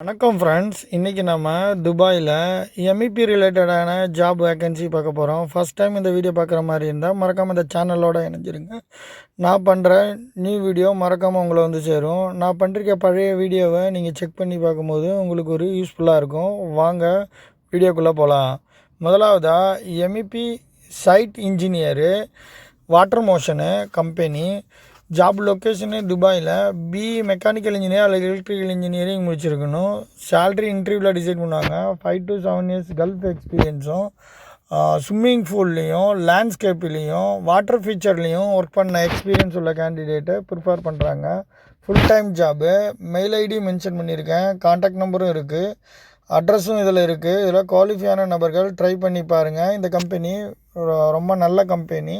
வணக்கம் ஃப்ரெண்ட்ஸ். இன்றைக்கி நம்ம துபாயில் எம்இபி ரிலேட்டடான ஜாப் வேக்கன்சி பார்க்க போகிறோம். ஃபஸ்ட் டைம் இந்த வீடியோ பார்க்குற மாதிரி இருந்தால் மறக்காமல் இந்த சேனலோட இணைஞ்சிருங்க. நான் பண்ணுற நியூ வீடியோ மறக்காமல் உங்களை வந்து சேரும். நான் பண்ணிருக்க பழைய வீடியோவை நீங்கள் செக் பண்ணி பார்க்கும்போது உங்களுக்கு ஒரு யூஸ்ஃபுல்லாக இருக்கும். வாங்க வீடியோக்குள்ளே போகலாம். முதலாவதாக MEP site engineer, Water Motion company. Job location துபாயில். பிஇ மெக்கானிக்கல் இன்ஜினியர் அல்லது எலக்ட்ரிக்கல் இன்ஜினியரிங் முடிச்சிருக்கணும். சேல்ரி இன்டர்வியூவில் டிசைட் பண்ணுவாங்க. 5 to 7 இயர்ஸ் கல்ஃப் எக்ஸ்பீரியன்ஸும், ஸ்விம்மிங் பூல்லையும் லேண்ட்ஸ்கேப்லேயும் வாட்டர் ஃபீச்சர்லேயும் ஒர்க் பண்ண எக்ஸ்பீரியன்ஸ் உள்ள கேண்டிடேட்டை ப்ரிஃபர் பண்ணுறாங்க. Full time job. Mail ID mention பண்ணியிருக்கேன். கான்டாக்ட் நம்பரும் இருக்குது. அட்ரஸும் இதில் இருக்குது. இதில் குவாலிஃபையான நபர்கள் ட்ரை பண்ணி பாருங்கள். இந்த கம்பெனி ரொம்ப நல்ல கம்பெனி.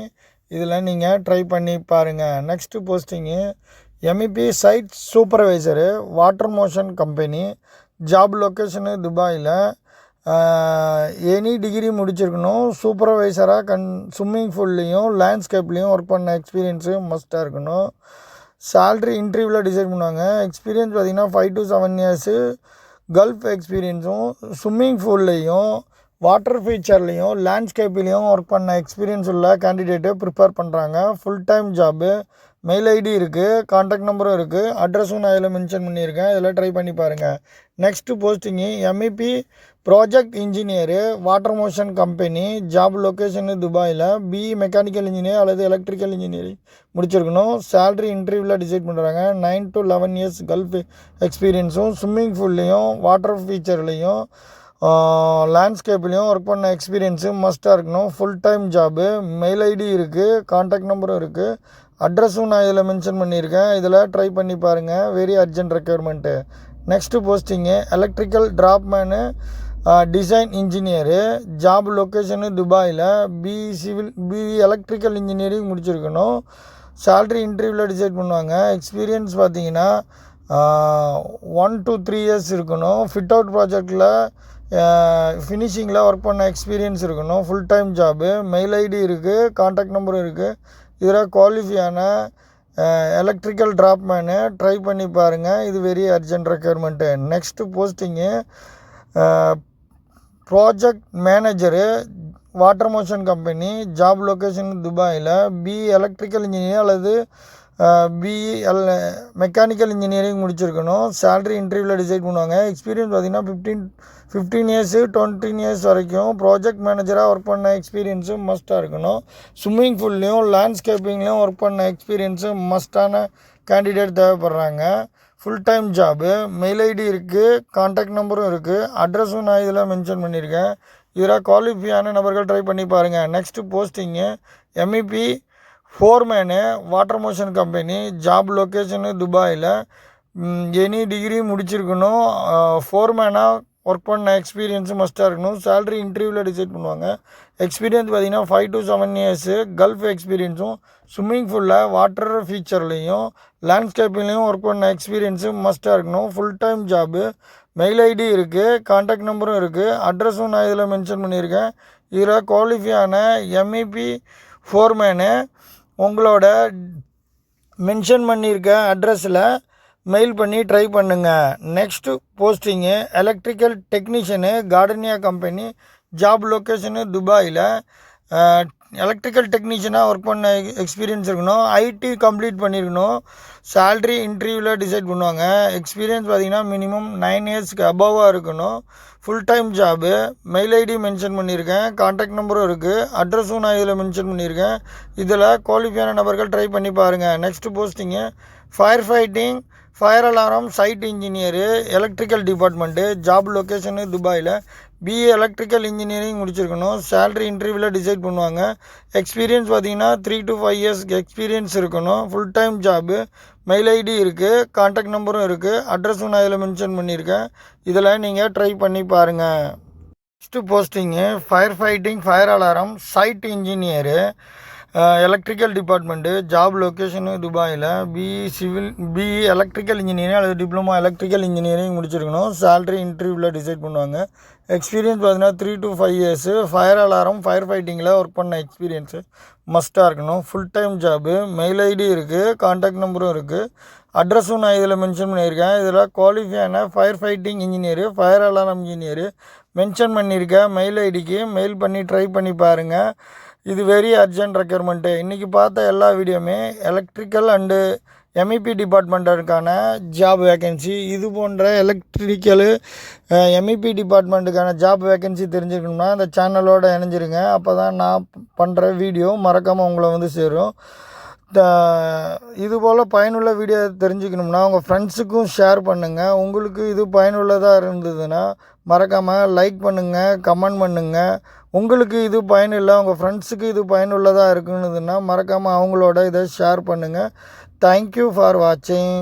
இதில் நீங்கள் ட்ரை பண்ணி பாருங்கள். Next posting MEP site supervisor, water motion company. Job location துபாயில். எனி டிகிரி முடிச்சிருக்கணும். சூப்பர்வைசராக ஸ்விம்மிங் பூல்லையும் லேண்ட்ஸ்கேப்லேயும் ஒர்க் பண்ண எக்ஸ்பீரியன்ஸு மஸ்ட்டாக இருக்கணும். சேல்ரி இன்டர்வியூவில் டிசைட் பண்ணுவாங்க. எக்ஸ்பீரியன்ஸ் பார்த்திங்கன்னா 5 to 7 இயர்ஸு கல்ஃப் எக்ஸ்பீரியன்ஸும், ஸ்விம்மிங் பூல்லையும் வாட்டர் ஃபீச்சர்லேயும் லேண்ட்ஸ்கேப்லேயும் ஒர்க் பண்ண எக்ஸ்பீரியன்ஸ் உள்ள கேண்டிடேட்டை ப்ரிப்பேர் பண்ணுறாங்க. Full time job. Mail ID இருக்குது. கான்டாக்ட் நம்பரும் இருக்குது. அட்ரஸும் நான் இதில் மென்ஷன் பண்ணியிருக்கேன். இதில் ட்ரை பண்ணி பாருங்கள். Next posting MEP project engineer, Water motion company. Job location துபாயில். பிஇ மெக்கானிக்கல் இன்ஜினியர் அல்லது எலக்ட்ரிக்கல் இன்ஜினியரிங் முடிச்சிருக்கணும். சேல்ரி இன்டர்வியூவில் டிசைட் பண்ணுறாங்க. 9 to 11 இயர்ஸ் கல்ஃப் எக்ஸ்பீரியன்ஸும், ஸ்விம்மிங் பூல்லையும் வாட்டர் ஃபீச்சர்லேயும் லேண்ட்ஸ்கேப்லேயும் ஒர்க் பண்ண எக்ஸ்பீரியன்ஸு மஸ்ட்டாக இருக்கணும். Full time job. Mail ID இருக்குது. கான்டாக்ட் நம்பரும் இருக்குது. அட்ரஸும் நான் இதில் மென்ஷன் பண்ணியிருக்கேன். இதில் ட்ரை பண்ணி பாருங்கள். Very urgent requirement. Next posting electrical draughtsman, design engineer. Job location துபாயில். பிஇ எலக்ட்ரிக்கல் இன்ஜினியரிங் முடிச்சிருக்கணும். சேல்ரி இன்டர்வியூவில் டிசைட் பண்ணுவாங்க. எக்ஸ்பீரியன்ஸ் பார்த்தீங்கன்னா 1 to 3 இயர்ஸ் இருக்கணும். ஃபிட் அவுட் ப்ராஜெக்டில் ஃபினிஷிங்கில் ஒர்க் பண்ண எக்ஸ்பீரியன்ஸ் இருக்கணும். Full time job. Mail ID இருக்குது. கான்டாக்ட் நம்பரும் இருக்குது. இதில் குவாலிஃபையான எலக்ட்ரிக்கல் ட்ராப்மேனு ட்ரை பண்ணி பாருங்கள். இது very urgent requirement. Next posting project manager, Water motion company. Job location துபாயில். பிஇ எலக்ட்ரிக்கல் இன்ஜினியர் அல்லது பிஇ மெக்கானிக்கல் இன்ஜினியரிங் முடிச்சிருக்கணும். சேல்ரி இன்டர்வியூவில் டிசைட் பண்ணுவாங்க. எக்ஸ்பீரியன்ஸ் பார்த்திங்கன்னா 15 இயர்ஸு 20 இயர்ஸ் வரைக்கும் ப்ராஜெக்ட் மேனேஜராக ஒர்க் பண்ண எக்ஸ்பீரியன்ஸும் மஸ்ட்டாக இருக்கணும். ஸ்விம்மிங் பூல்லையும் லேண்ட்ஸ்கேப்பிங்லேயும் ஒர்க் பண்ண எக்ஸ்பீரியன்ஸு மஸ்ட்டான கேண்டிடேட் தேவைப்படுறாங்க. Full time job. Mail ID இருக்குது. கான்டாக்ட் நம்பரும் இருக்குது. அட்ரஸும் நான் இதில் மென்ஷன் பண்ணியிருக்கேன். இதில் குவாலிஃபையான நபர்கள் ட்ரை பண்ணி பாருங்கள். Next posting MEP foreman, water motion company. Job location துபாயில். எனி டிகிரி முடிச்சிருக்கணும். ஃபோர்மேனாக ஒர்க் பண்ண எக்ஸ்பீரியன்ஸு மஸ்ட்டாக இருக்கணும். சேல்ரி இன்டர்வியூவில் டிசைட் பண்ணுவாங்க. எக்ஸ்பீரியன்ஸ் பார்த்திங்கன்னா 5 to 7 இயர்ஸு கல்ஃப் எக்ஸ்பீரியன்ஸும், ஸ்விம்மிங் பூலில் வாட்டர் ஃபீச்சர்லேயும் லேண்ட்ஸ்கேப்பிங்லேயும் ஒர்க் பண்ண எக்ஸ்பீரியன்ஸு மஸ்ட்டாக இருக்கணும். Full time job. Mail ID இருக்குது. கான்டாக்ட் நம்பரும் இருக்குது. அட்ரஸும் நான் இதில் மென்ஷன் பண்ணியிருக்கேன். இதில் குவாலிஃபையான எம்இபி ஃபோர்மேனு உங்களோட மென்ஷன் பண்ணியிருக்க அட்ரஸில் மெயில் பண்ணி ட்ரை பண்ணுங்கள். Next posting electrical technician, Gardenia company. Job location துபாயில். எலக்ட்ரிக்கல் டெக்னீஷியனாக ஒர்க் பண்ண எக்ஸ்பீரியன்ஸ் இருக்கணும். ஐடி கம்ப்ளீட் பண்ணியிருக்கணும். சேல்ரி இன்டர்வியூவில் டிசைட் பண்ணுவாங்க. எக்ஸ்பீரியன்ஸ் பார்த்திங்கன்னா மினிமம் 9 இயர்ஸ்க்கு அபவாக இருக்கணும். Full time job. Mail ID mention பண்ணியிருக்கேன். கான்டாக்ட் நம்பரும் இருக்குது. அட்ரஸும் நான் இதில் மென்ஷன் பண்ணியிருக்கேன். இதில் குவாலிஃபையான நபர்கள் ட்ரை பண்ணி பாருங்கள். Next posting fire fighting, fire alarm site engineer, electrical department. Job location துபாயில். பிஏ எலக்ட்ரிக்கல் இன்ஜினியரிங் முடிச்சிருக்கணும். சேல்ரி இன்டர்வியூவில் டிசைட் பண்ணுவாங்க. எக்ஸ்பீரியன்ஸ் பார்த்திங்கன்னா 3 to 5 இயர்ஸ் எக்ஸ்பீரியன்ஸ் இருக்கணும். Full time job. Mail ID இருக்குது. கான்டாக்ட் நம்பரும் இருக்குது. அட்ரஸும் நான் இதில் மென்ஷன் பண்ணியிருக்கேன். இதில் நீங்கள் ட்ரை பண்ணி பாருங்கள். Next posting fire fighting, fire alarm site engineer, electrical department. Job location துபாயில். பிஇ எலக்ட்ரிக்கல் இன்ஜினியரிங் அல்லது டிப்ளமோ எலக்ட்ரிக்கல் இன்ஜினியரிங் முடிச்சிருக்கணும். சேல்ரி இன்டர்வியூவில் டிசைட் பண்ணுவாங்க. எக்ஸ்பீரியன்ஸ் பார்த்திங்கன்னா 3 to 5 years fire alarm fire ஃபைட்டிங்கில் ஒர்க் பண்ண எக்ஸ்பீரியன்ஸு மஸ்ட்டாக இருக்கணும். Full time job. Mail ID இருக்குது. கான்டாக்ட் நம்பரும் இருக்குது. அட்ரஸும் நான் இதில் மென்ஷன் பண்ணியிருக்கேன். இதில் குவாலிஃபையான fire fighting engineer, fire alarm engineer mention பண்ணியிருக்கேன். மெயில் ஐடிக்கு மெயில் பண்ணி ட்ரை பண்ணி பாருங்கள். இது வெரி அர்ஜென்ட் ரெக்யர்மெண்ட்டு. இன்றைக்கி பார்த்த எல்லா வீடியோவுமே எலக்ட்ரிக்கல் அண்டு MEP டிபார்ட்மெண்ட்டுக்கான ஜாப் வேக்கன்சி. இது போன்ற எலக்ட்ரிக்கலு MEP டிபார்ட்மெண்ட்டுக்கான ஜாப் வேக்கன்சி தெரிஞ்சுக்கணும்னா இந்த சேனலோடு இணைஞ்சிருங்க. அப்போ தான் நான் பண்ணுற வீடியோ மறக்காமல் உங்களை வந்து சேரும். இதுபோல் பயனுள்ள வீடியோ தெரிஞ்சுக்கணும்னா உங்கள் ஃப்ரெண்ட்ஸுக்கும் ஷேர் பண்ணுங்கள். உங்களுக்கு இது பயனுள்ளதாக இருந்ததுன்னா மறக்காமல் லைக் பண்ணுங்கள், கமெண்ட் பண்ணுங்கள். உங்களுக்கு இது பயனில்லை, உங்கள் ஃப்ரெண்ட்ஸுக்கு இது பயனுள்ளதாக இருக்குதுன்னா மறக்காமல் அவங்களோட இதை ஷேர் பண்ணுங்கள். தேங்க்யூ ஃபார் வாட்சிங்.